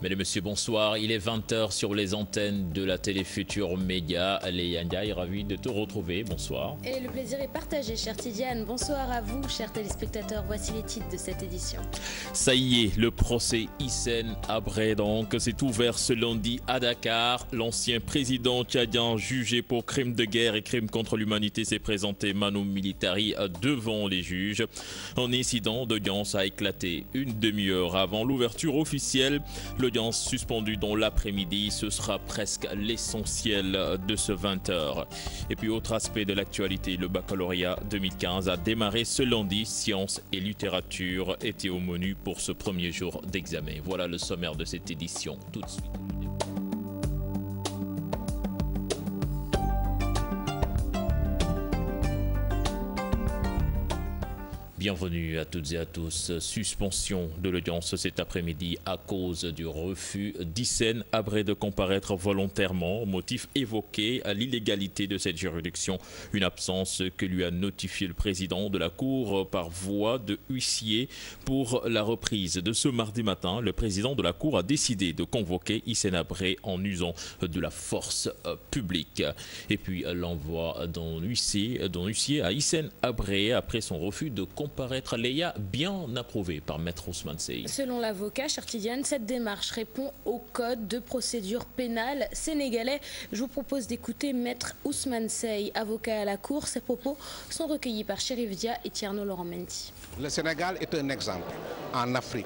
Mesdames et messieurs, bonsoir. Il est 20h sur les antennes de la télé Futur Média. Léa Ndiaye, ravi de te retrouver. Bonsoir. Et le plaisir est partagé, chère Tidiane. Bonsoir à vous, chers téléspectateurs. Voici les titres de cette édition. Ça y est, le procès Hissène Habré donc s'est ouvert ce lundi à Dakar. L'ancien président tchadien jugé pour crimes de guerre et crimes contre l'humanité s'est présenté manu militari devant les juges. Un incident d'audience a éclaté une demi-heure avant l'ouverture officielle. L'audience suspendue dans l'après-midi, ce sera presque l'essentiel de ce 20h. Et puis autre aspect de l'actualité, le baccalauréat 2015 a démarré ce lundi. Sciences et littérature étaient au menu pour ce premier jour d'examen. Voilà le sommaire de cette édition. Tout de suite. Bienvenue à toutes et à tous. Suspension de l'audience cet après-midi à cause du refus d'Hissène Habré de comparaître volontairement. Motif évoqué à l'illégalité de cette juridiction. Une absence que lui a notifié le président de la Cour par voie de huissier. Pour la reprise de ce mardi matin, le président de la Cour a décidé de convoquer Hissène Habré en usant de la force publique. Et puis l'envoi d'un huissier à Hissène Habré après son refus de comparaître. Léa, bien approuvé par Maître Ousmane Sey. Selon l'avocat, chère Tidiane, cette démarche répond au code de procédure pénale sénégalais. Je vous propose d'écouter Maître Ousmane Sey, avocat à la Cour. Ses propos sont recueillis par Chérif Dia et Tierno Laurent Mendy. Le Sénégal est un exemple en Afrique.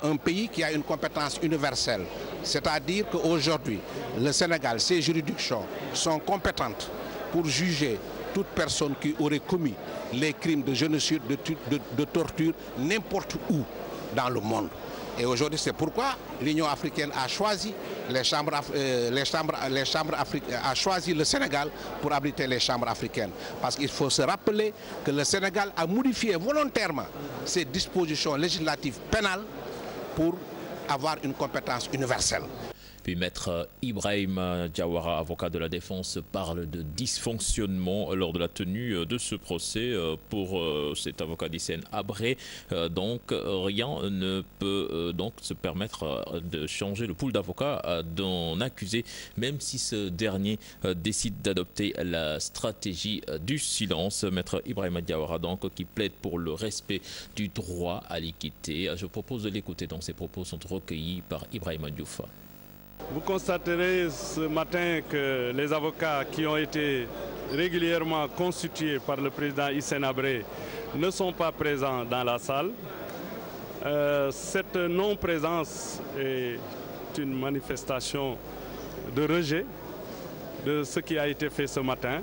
Un pays qui a une compétence universelle. C'est-à-dire qu'aujourd'hui, le Sénégal, ses juridictions sont compétentes pour juger toute personne qui aurait commis les crimes de génocide, de torture, n'importe où dans le monde. Et aujourd'hui, c'est pourquoi l'Union africaine a choisi a choisi le Sénégal pour abriter les chambres africaines. Parce qu'il faut se rappeler que le Sénégal a modifié volontairement ses dispositions législatives pénales pour avoir une compétence universelle. Puis Maître Ibrahima Diawara, avocat de la défense, parle de dysfonctionnement lors de la tenue de ce procès pour cet avocat d'Hissène Habré. Donc rien ne peut donc se permettre de changer le pool d'avocats d'un accusé, même si ce dernier décide d'adopter la stratégie du silence. Maître Ibrahima Diawara donc qui plaide pour le respect du droit à l'équité. Je propose de l'écouter, donc ses propos sont recueillis par Ibrahima Diouf. Vous constaterez ce matin que les avocats qui ont été régulièrement constitués par le président Hissène Habré ne sont pas présents dans la salle. Cette non-présence est une manifestation de rejet de ce qui a été fait ce matin,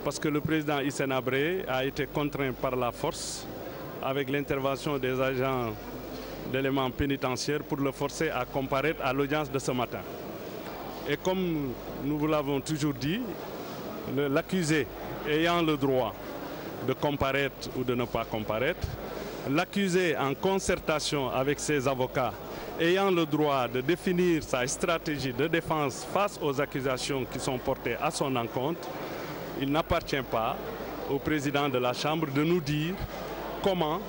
parce que le président Hissène Habré a été contraint par la force avec l'intervention des agents d'éléments pénitentiaires pour le forcer à comparaître à l'audience de ce matin. Et comme nous vous l'avons toujours dit, l'accusé ayant le droit de comparaître ou de ne pas comparaître, l'accusé en concertation avec ses avocats ayant le droit de définir sa stratégie de défense face aux accusations qui sont portées à son encontre, il n'appartient pas au président de la Chambre de nous dire comment,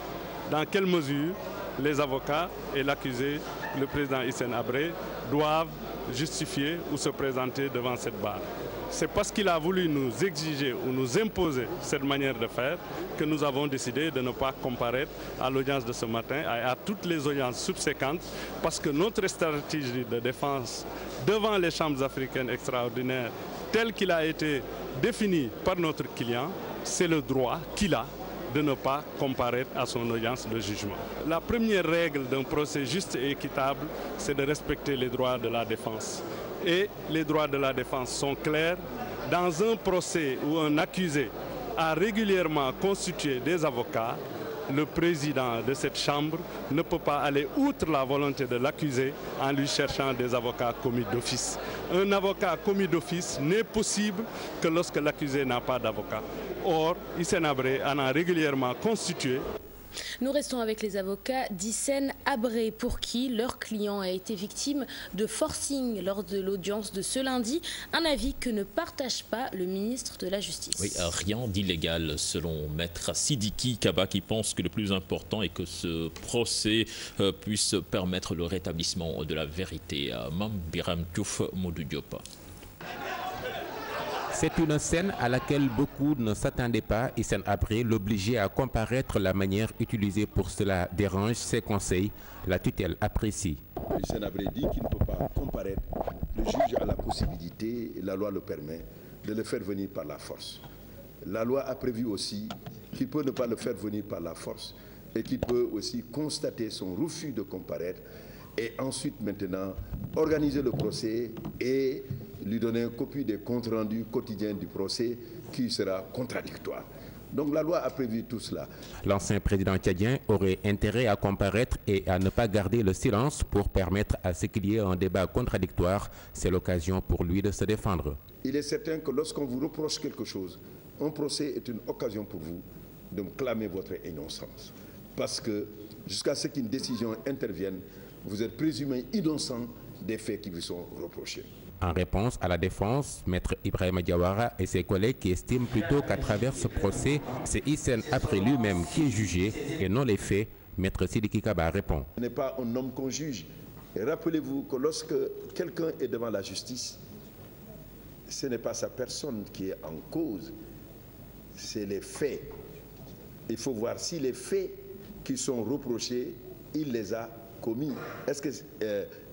dans quelle mesure, les avocats et l'accusé, le président Hissène Habré, doivent justifier ou se présenter devant cette barre. C'est parce qu'il a voulu nous exiger ou nous imposer cette manière de faire que nous avons décidé de ne pas comparaître à l'audience de ce matin et à toutes les audiences subséquentes, parce que notre stratégie de défense devant les chambres africaines extraordinaires, telle qu'il a été définie par notre client, c'est le droit qu'il a de ne pas comparaître à son audience de jugement. La première règle d'un procès juste et équitable, c'est de respecter les droits de la défense. Et les droits de la défense sont clairs. Dans un procès où un accusé a régulièrement constitué des avocats, le président de cette chambre ne peut pas aller outre la volonté de l'accusé en lui cherchant des avocats commis d'office. Un avocat commis d'office n'est possible que lorsque l'accusé n'a pas d'avocat. Or, Hissène Habré en a régulièrement constitué. Nous restons avec les avocats d'Hissène Habré, pour qui leur client a été victime de forcing lors de l'audience de ce lundi. Un avis que ne partage pas le ministre de la Justice. Oui, rien d'illégal selon Maître Sidiki Kaba, qui pense que le plus important est que ce procès puisse permettre le rétablissement de la vérité. Mam Biram Diouf Modou Diop. C'est une scène à laquelle beaucoup ne s'attendaient pas. Hissène Habré l'obligeait à comparaître. La manière utilisée pour cela dérange ses conseils. La tutelle apprécie. Hissène Habré dit qu'il ne peut pas comparaître. Le juge a la possibilité, la loi le permet, de le faire venir par la force. La loi a prévu aussi qu'il peut ne pas le faire venir par la force et qu'il peut aussi constater son refus de comparaître et ensuite maintenant organiser le procès et lui donner une copie des comptes rendus quotidiens du procès qui sera contradictoire. Donc la loi a prévu tout cela. L'ancien président tchadien aurait intérêt à comparaître et à ne pas garder le silence pour permettre à ce qu'il y ait un débat contradictoire. C'est l'occasion pour lui de se défendre. Il est certain que lorsqu'on vous reproche quelque chose, un procès est une occasion pour vous de clamer votre innocence. Parce que jusqu'à ce qu'une décision intervienne, vous êtes présumé innocent des faits qui vous sont reprochés. En réponse à la défense, Maître Ibrahima Diawara et ses collègues qui estiment plutôt qu'à travers ce procès, c'est Hissène Habré lui-même qui est jugé et non les faits, Maître Sidiki Kaba répond. Ce n'est pas un homme qu'on juge. Et rappelez-vous que lorsque quelqu'un est devant la justice, ce n'est pas sa personne qui est en cause, c'est les faits. Il faut voir si les faits qui sont reprochés, il les a commis. Est-ce que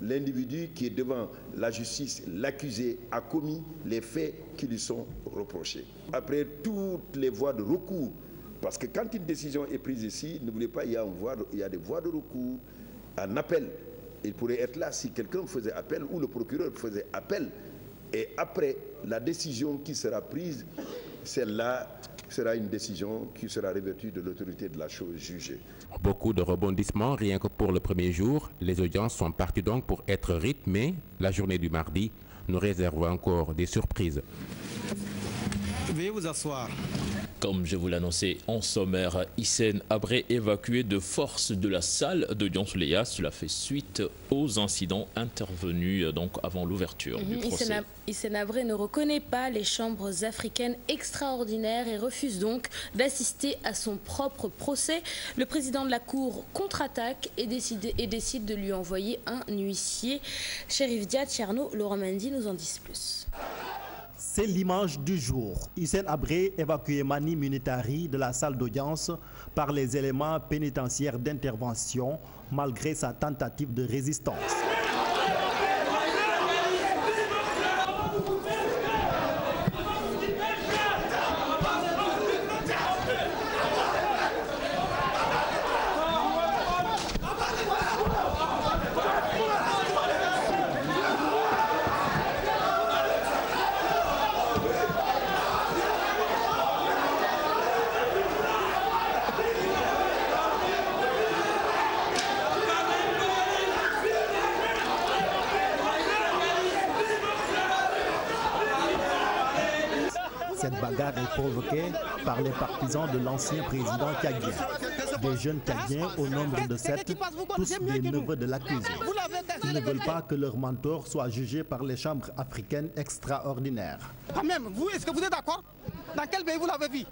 l'individu qui est devant la justice, l'accusé, a commis les faits qui lui sont reprochés? Après toutes les voies de recours, parce que quand une décision est prise ici, n'oubliez pas, il y a des voies de recours, un appel. Il pourrait être là si quelqu'un faisait appel ou le procureur faisait appel. Et après, la décision qui sera prise, celle-là sera une décision qui sera revêtue de l'autorité de la chose jugée. Beaucoup de rebondissements rien que pour le premier jour. Les audiences sont parties donc pour être rythmées. La journée du mardi nous réserve encore des surprises. Veuillez vous asseoir. Comme je vous l'annonçais en sommaire, Hissène Habré évacué de force de la salle d'audience Léa. Cela fait suite aux incidents intervenus donc avant l'ouverture du procès. Hissène Habré ne reconnaît pas les chambres africaines extraordinaires et refuse donc d'assister à son propre procès. Le président de la Cour contre-attaque et décide de lui envoyer un huissier. Chérif Dia, Tcherno, Laurent Mendy nous en disent plus. C'est l'image du jour. Hissène Habré évacué mani militari de la salle d'audience par les éléments pénitentiaires d'intervention malgré sa tentative de résistance. Cette bagarre est provoquée par les partisans de l'ancien président tchadien. Des jeunes tchadiens au nombre de 7, tous des neveux de l'accusé. Ils ne veulent pas que leur mentor soit jugé par les chambres africaines extraordinaires. Quand même, vous, est-ce que vous êtes d'accord? Dans quel pays vous l'avez vu?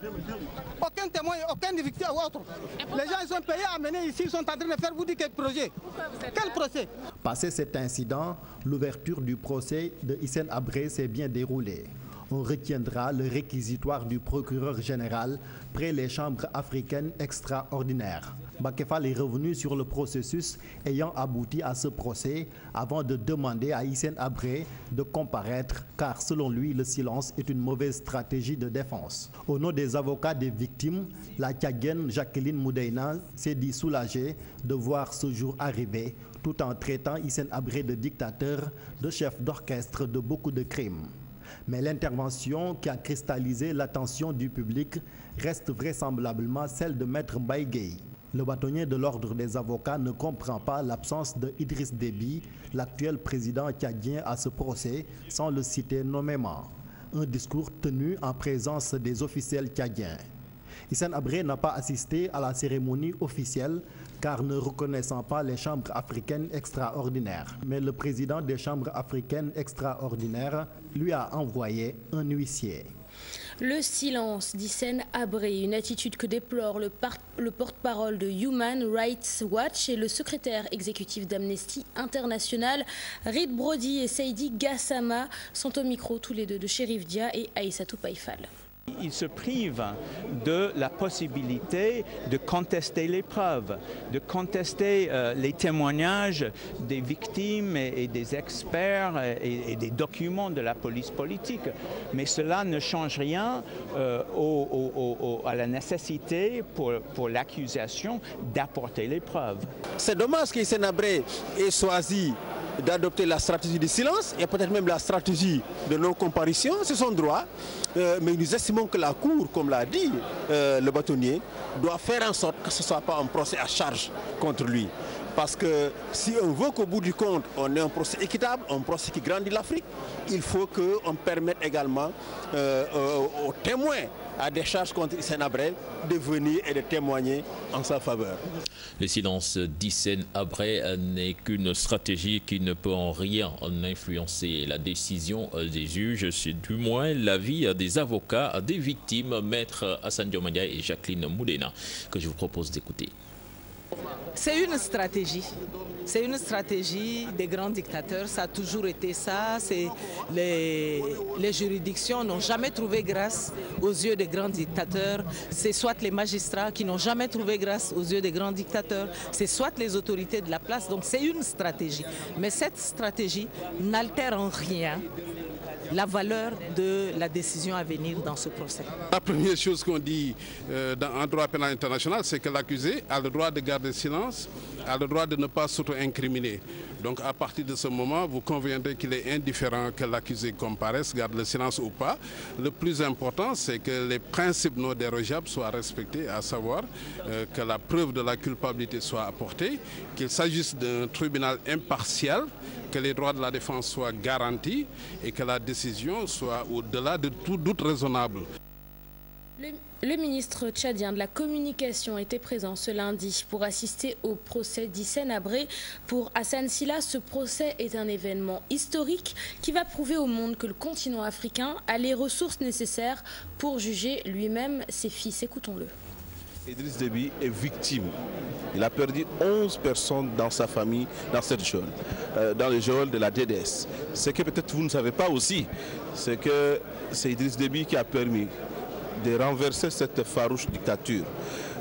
Aucun témoin, aucun victime ou autre. Les gens ils sont payés à amener ici, ils sont en train de faire vous dire quel projet? Quel procès? Passé cet incident, l'ouverture du procès de Hissène Habré s'est bien déroulée. On retiendra le réquisitoire du procureur général près les chambres africaines extraordinaires. Bakefal est revenu sur le processus ayant abouti à ce procès avant de demander à Hissène Habré de comparaître car selon lui le silence est une mauvaise stratégie de défense. Au nom des avocats des victimes, la Tchadienne Jacqueline Moudaïna s'est dit soulagée de voir ce jour arriver tout en traitant Hissène Habré de dictateur, de chef d'orchestre de beaucoup de crimes. Mais l'intervention qui a cristallisé l'attention du public reste vraisemblablement celle de Maître Mbaye Gueye. Le bâtonnier de l'ordre des avocats ne comprend pas l'absence de Idriss Déby, l'actuel président tchadien, à ce procès, sans le citer nommément. Un discours tenu en présence des officiels tchadiens. Hissène Habré n'a pas assisté à la cérémonie officielle car ne reconnaissant pas les chambres africaines extraordinaires. Mais le président des chambres africaines extraordinaires lui a envoyé un huissier. Le silence d'Hissène Habré, une attitude que déplore le porte-parole de Human Rights Watch et le secrétaire exécutif d'Amnesty International. Reed Brody et Seydi Gassama sont au micro tous les deux de Chérif Dia et Aïssatou Païfal. Il se prive de la possibilité de contester les preuves, de contester les témoignages des victimes et des experts et des documents de la police politique. Mais cela ne change rien à la nécessité pour l'accusation d'apporter les preuves. C'est dommage qu'Hissène Habré ait choisi d'adopter la stratégie du silence et peut-être même la stratégie de non-comparution, c'est son droit. Mais nous estimons que la Cour, comme l'a dit le bâtonnier, doit faire en sorte que ce ne soit pas un procès à charge contre lui. Parce que si on veut qu'au bout du compte, on ait un procès équitable, un procès qui grandit l'Afrique, il faut qu'on permette également aux témoins à des charges contre Hissène Habré de venir et de témoigner en sa faveur. Le silence d'Hissène Habré n'est qu'une stratégie qui ne peut en rien influencer la décision des juges. C'est du moins l'avis des avocats des victimes, Maître Hassan Diomadia et Jacqueline Moulena, que je vous propose d'écouter. C'est une stratégie. C'est une stratégie des grands dictateurs. Ça a toujours été ça. Les juridictions n'ont jamais trouvé grâce aux yeux des grands dictateurs. C'est soit les magistrats qui n'ont jamais trouvé grâce aux yeux des grands dictateurs. C'est soit les autorités de la place. Donc c'est une stratégie. Mais cette stratégie n'altère en rien la valeur de la décision à venir dans ce procès. La première chose qu'on dit en droit pénal international, c'est que l'accusé a le droit de garder silence, a le droit de ne pas s'auto-incriminer. Donc à partir de ce moment, vous conviendrez qu'il est indifférent que l'accusé comparaisse, garde le silence ou pas. Le plus important, c'est que les principes non dérogeables soient respectés, à savoir que la preuve de la culpabilité soit apportée, qu'il s'agisse d'un tribunal impartial, que les droits de la défense soient garantis et que la décision soit au-delà de tout doute raisonnable. Le ministre tchadien de la Communication était présent ce lundi pour assister au procès d'Hissène Habré. Pour Hassan Sylla, ce procès est un événement historique qui va prouver au monde que le continent africain a les ressources nécessaires pour juger lui-même ses fils. Écoutons-le. Idriss Déby est victime. Il a perdu 11 personnes dans sa famille dans cette geôle, dans le geôle de la DDS. Ce que peut-être vous ne savez pas aussi, c'est que c'est Idriss Déby qui a permis de renverser cette farouche dictature.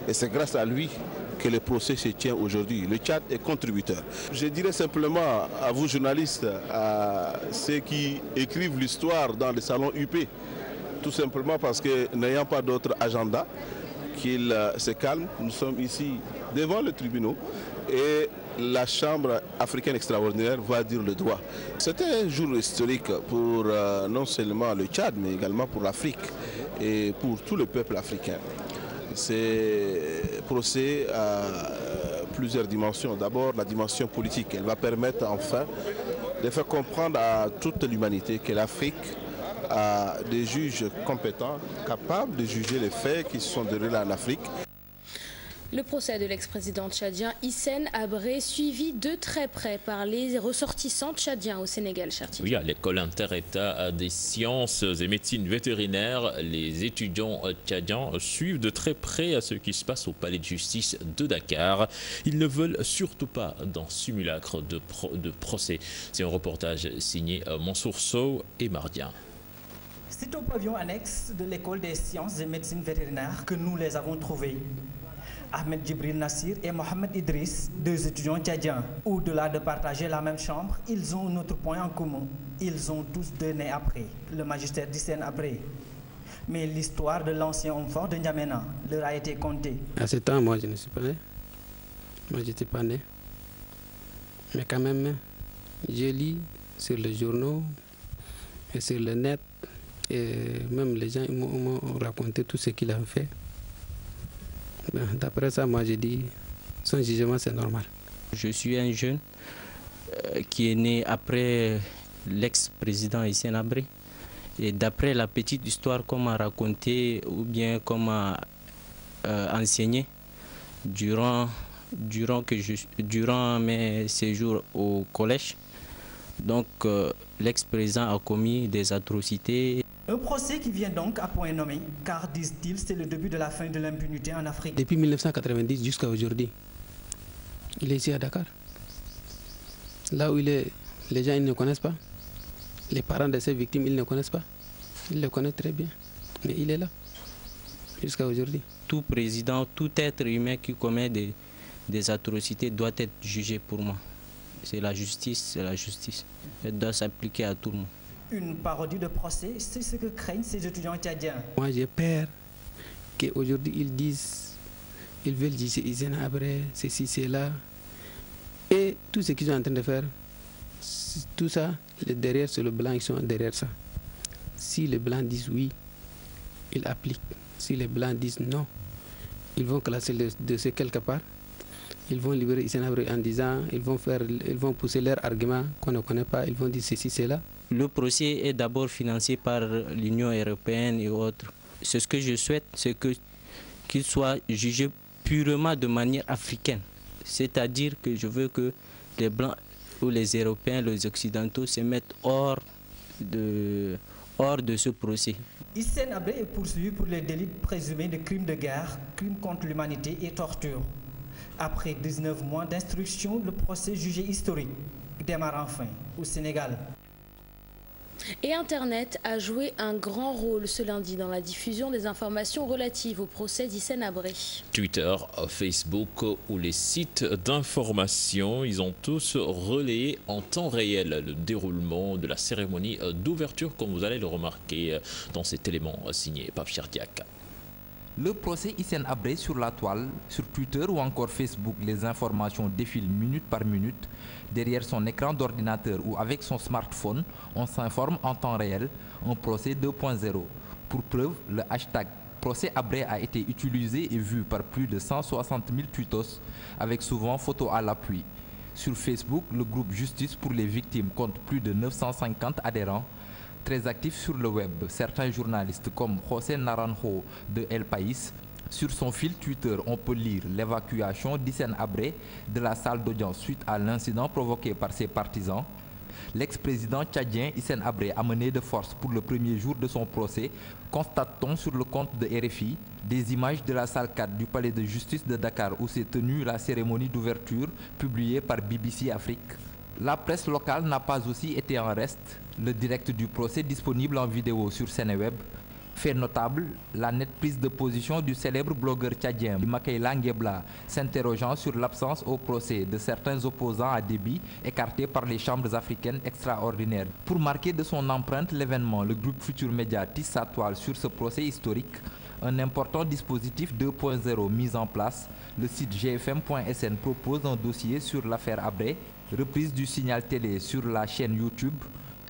Et c'est grâce à lui que le procès se tient aujourd'hui. Le Tchad est contributeur. Je dirais simplement à vous journalistes, à ceux qui écrivent l'histoire dans les salons UP, tout simplement parce que n'ayant pas d'autre agenda, qu'il se calme. Nous sommes ici devant le tribunal et la Chambre africaine extraordinaire va dire le droit. C'était un jour historique pour non seulement le Tchad, mais également pour l'Afrique et pour tout le peuple africain. Ce procès a plusieurs dimensions. D'abord, la dimension politique. Elle va permettre enfin de faire comprendre à toute l'humanité que l'Afrique a des juges compétents, capables de juger les faits qui se sont déroulés en Afrique. Le procès de l'ex-président tchadien Hissène Habré, suivi de très près par les ressortissants tchadiens au Sénégal. Oui, à l'école inter-État des sciences et médecine vétérinaire, les étudiants tchadiens suivent de très près ce qui se passe au palais de justice de Dakar. Ils ne veulent surtout pas d'un simulacre de procès. C'est un reportage signé Mansour Sow et Mardien. C'est au pavillon annexe de l'école des sciences et médecine vétérinaire que nous les avons trouvés. Ahmed Djibril Nassir et Mohamed Idriss, deux étudiants tchadiens. Au-delà de partager la même chambre, ils ont un autre point en commun. Ils ont tous deux nés après, le magistère d'Hissène Habré. Mais l'histoire de l'ancien homme fort de N'Djamena leur a été contée. À ce temps, moi, je ne suis pas né. Moi, je n'étais pas né. Mais quand même, je lis sur les journaux et sur le net. Et même les gens m'ont raconté tout ce qu'il a fait. D'après ça, moi j'ai dit, son jugement c'est normal. Je suis un jeune qui est né après l'ex-président Hissène Habré. Et d'après la petite histoire qu'on m'a racontée, ou bien qu'on m'a enseigné durant mes séjours au collège. Donc l'ex-président a commis des atrocités. Un procès qui vient donc à point nommé, car disent-ils, c'est le début de la fin de l'impunité en Afrique. Depuis 1990 jusqu'à aujourd'hui, il est ici à Dakar. Là où il est, les gens ils ne connaissent pas. Les parents de ces victimes, ils ne connaissent pas. Ils le connaissent très bien. Mais il est là, jusqu'à aujourd'hui. Tout président, tout être humain qui commet des atrocités doit être jugé pour moi. C'est la justice, c'est la justice. Elle doit s'appliquer à tout le monde. Une parodie de procès, c'est ce que craignent ces étudiants tchadiens. Moi j'ai peur qu'aujourd'hui ils veulent dire c'est Hissène Habré, ceci, c'est là. Et tout ce qu'ils sont en train de faire, tout ça, derrière c'est le blanc, ils sont derrière ça. Si les blancs disent oui, ils appliquent. Si les blancs disent non, ils vont classer le dossier quelque part. Ils vont libérer Hissène Habré en disant, ils vont pousser leurs arguments qu'on ne connaît pas, ils vont dire ceci, c'est là. Le procès est d'abord financé par l'Union européenne et autres. C'est ce que je souhaite, c'est qu'il soit jugé purement de manière africaine. C'est-à-dire que je veux que les Blancs ou les Européens, les Occidentaux se mettent hors de ce procès. Hissène Habré est poursuivi pour les délits présumés de crimes de guerre, crimes contre l'humanité et torture. Après 19 mois d'instruction, le procès jugé historique démarre enfin au Sénégal. Et Internet a joué un grand rôle ce lundi dans la diffusion des informations relatives au procès d'Hissène Habré. Twitter, Facebook ou les sites d'information, ils ont tous relayé en temps réel le déroulement de la cérémonie d'ouverture, comme vous allez le remarquer dans cet élément signé Pape Cherdiak. Le procès Hissène Habré sur la toile, sur Twitter ou encore Facebook, les informations défilent minute par minute. Derrière son écran d'ordinateur ou avec son smartphone, on s'informe en temps réel, un procès 2.0. Pour preuve, le hashtag procès Habré a été utilisé et vu par plus de 160 000 tweetos, avec souvent photo à l'appui. Sur Facebook, le groupe Justice pour les victimes compte plus de 950 adhérents. Très actif sur le web, certains journalistes comme José Naranjo de El País. Sur son fil Twitter, on peut lire l'évacuation d'Hissène Habré de la salle d'audience suite à l'incident provoqué par ses partisans. L'ex-président tchadien Hissène Habré, amené de force pour le premier jour de son procès, constate-t-on sur le compte de RFI des images de la salle 4 du palais de justice de Dakar où s'est tenue la cérémonie d'ouverture publiée par BBC Afrique. La presse locale n'a pas aussi été en reste. Le direct du procès disponible en vidéo sur Sénéweb. Fait notable, la nette prise de position du célèbre blogueur tchadien Makaïla Ngebla, s'interrogeant sur l'absence au procès de certains opposants à Déby écartés par les chambres africaines extraordinaires. Pour marquer de son empreinte l'événement, le groupe Futur Média tisse sa toile sur ce procès historique. Un important dispositif 2.0 mis en place. Le site gfm.sn propose un dossier sur l'affaire Habré, reprise du signal télé sur la chaîne YouTube.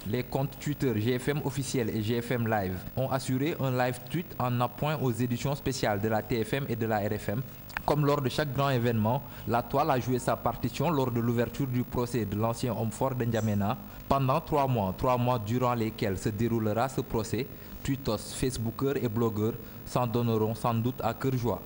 Les comptes Twitter GFM officiel et GFM Live ont assuré un live tweet en appoint aux éditions spéciales de la TFM et de la RFM. Comme lors de chaque grand événement, la toile a joué sa partition lors de l'ouverture du procès de l'ancien homme fort de N'Djamena. Pendant 3 mois durant lesquels se déroulera ce procès, tweetos, facebookers et blogueurs s'en donneront sans doute à cœur joie.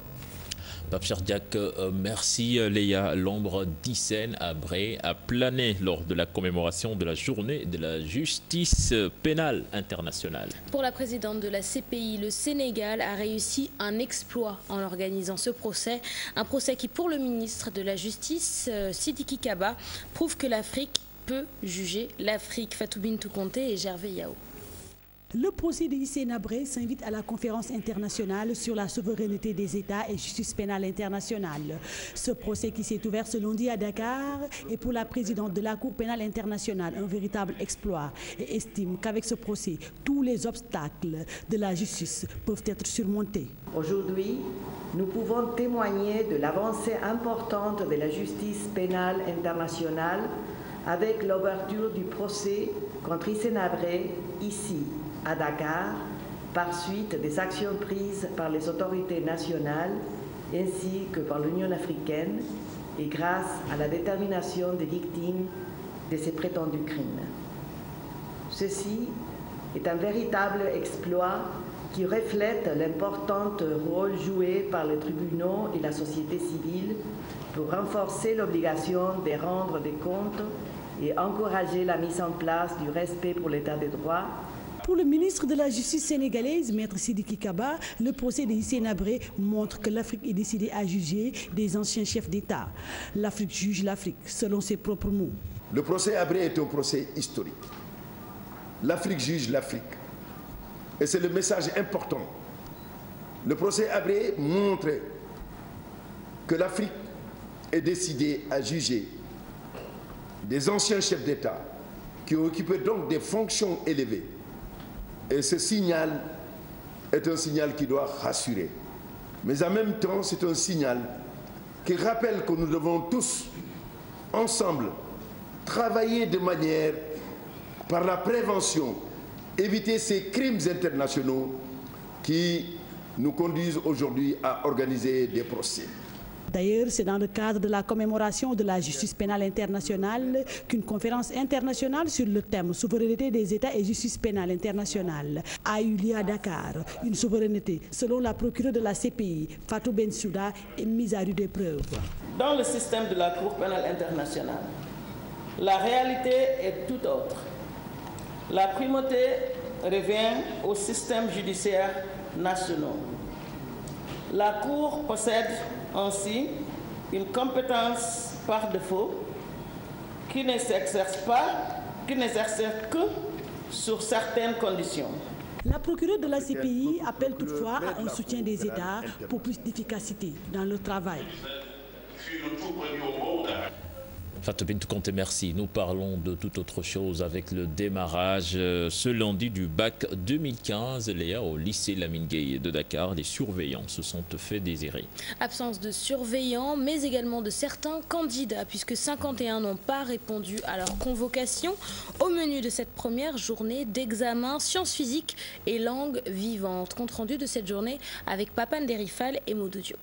Pape Cherdiak, merci. Léa, l'ombre d'Hissène Habré a plané lors de la commémoration de la journée de la justice pénale internationale. Pour la présidente de la CPI, le Sénégal a réussi un exploit en organisant ce procès. Un procès qui, pour le ministre de la Justice, Sidiki Kaba, prouve que l'Afrique peut juger l'Afrique. Fatou Bintou Conté et Gervais Yao. Le procès de Hissène Habré s'invite à la conférence internationale sur la souveraineté des États et justice pénale internationale. Ce procès qui s'est ouvert ce lundi à Dakar est pour la présidente de la Cour pénale internationale un véritable exploit et estime qu'avec ce procès, tous les obstacles de la justice peuvent être surmontés. Aujourd'hui, nous pouvons témoigner de l'avancée importante de la justice pénale internationale avec l'ouverture du procès contre Hissène Habré ici, à Dakar, par suite des actions prises par les autorités nationales ainsi que par l'Union africaine et grâce à la détermination des victimes de ces prétendus crimes. Ceci est un véritable exploit qui reflète l'important rôle joué par les tribunaux et la société civile pour renforcer l'obligation de rendre des comptes et encourager la mise en place du respect pour l'état de droit. Pour le ministre de la Justice sénégalaise, Maître Sidiki Kaba, le procès de Hissène Habré montre que l'Afrique est décidée à juger des anciens chefs d'État. L'Afrique juge l'Afrique, selon ses propres mots. Le procès Habré est un procès historique. L'Afrique juge l'Afrique. Et c'est le message important. Le procès Habré montre que l'Afrique est décidée à juger des anciens chefs d'État qui ont occupé donc des fonctions élevées. Et ce signal est un signal qui doit rassurer. Mais en même temps, c'est un signal qui rappelle que nous devons tous, ensemble, travailler de manière, par la prévention, éviter ces crimes internationaux qui nous conduisent aujourd'hui à organiser des procès. D'ailleurs, c'est dans le cadre de la commémoration de la justice pénale internationale qu'une conférence internationale sur le thème souveraineté des États et justice pénale internationale a eu lieu à Dakar. Une souveraineté, selon la procureure de la CPI, Fatou Bensouda, est mise à rude épreuve. Dans le système de la Cour pénale internationale, la réalité est tout autre. La primauté revient au système judiciaire national. La Cour possède ainsi une compétence par défaut qui ne s'exerce que sur certaines conditions. La procureure de la CPI appelle toutefois à un soutien des États pour plus d'efficacité dans leur travail. Fatou Bintou Conté, merci. Nous parlons de toute autre chose avec le démarrage ce lundi du bac 2015. Léa, au lycée Lamine Gueye de Dakar, les surveillants se sont fait désirer. Absence de surveillants, mais également de certains candidats, puisque 51 n'ont pas répondu à leur convocation. Au menu de cette première journée d'examen, sciences physiques et langue vivante. Compte rendu de cette journée avec Papane Derifal et Modou Diop.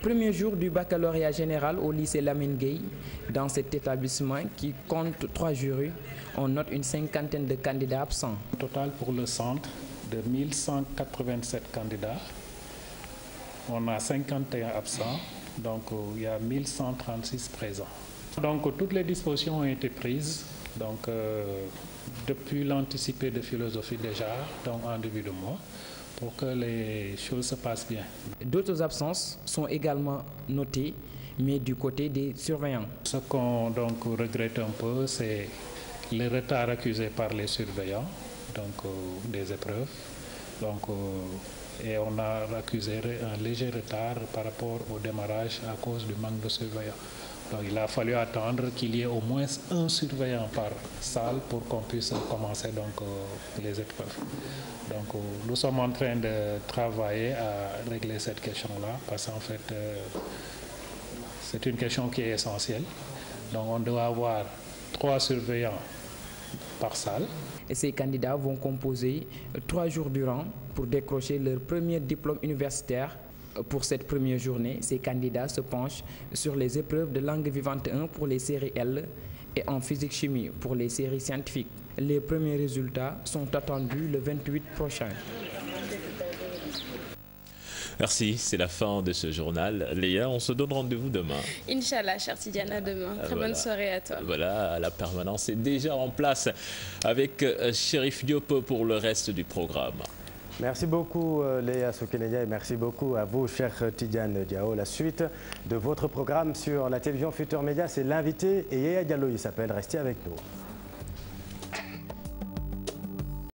Premier jour du baccalauréat général au lycée Lamine Gueye. Dans cet établissement qui compte 3 jurys, on note une cinquantaine de candidats absents. Au total pour le centre, de 1187 candidats, on a 51 absents, donc il y a 1136 présents. Donc toutes les dispositions ont été prises, donc, depuis l'anticipé de philosophie déjà, donc en début de mois, pour que les choses se passent bien. D'autres absences sont également notées, mais du côté des surveillants. Ce qu'on donc regrette un peu, c'est les retards accusés par les surveillants, donc des épreuves. Donc, et on a accusé un léger retard par rapport au démarrage à cause du manque de surveillants. Donc il a fallu attendre qu'il y ait au moins un surveillant par salle pour qu'on puisse commencer donc, les épreuves. Donc nous sommes en train de travailler à régler cette question-là parce qu'en fait c'est une question qui est essentielle. Donc on doit avoir 3 surveillants par salle. Et ces candidats vont composer 3 jours durant pour décrocher leur premier diplôme universitaire. Pour cette première journée, ces candidats se penchent sur les épreuves de langue vivante 1 pour les séries L et en physique-chimie pour les séries scientifiques. Les premiers résultats sont attendus le 28 prochain. Merci, c'est la fin de ce journal. Léa, on se donne rendez-vous demain. Inch'Allah, chère Tidiane, à demain. Très bonne soirée à toi. Voilà, la permanence est déjà en place avec Chérif Diop pour le reste du programme. Merci beaucoup Léa Soukenedia et merci beaucoup à vous, cher Tidiane Diao. La suite de votre programme sur la télévision Futur Média, c'est l'invité et Yaya Diallo, il s'appelle. Restez avec nous.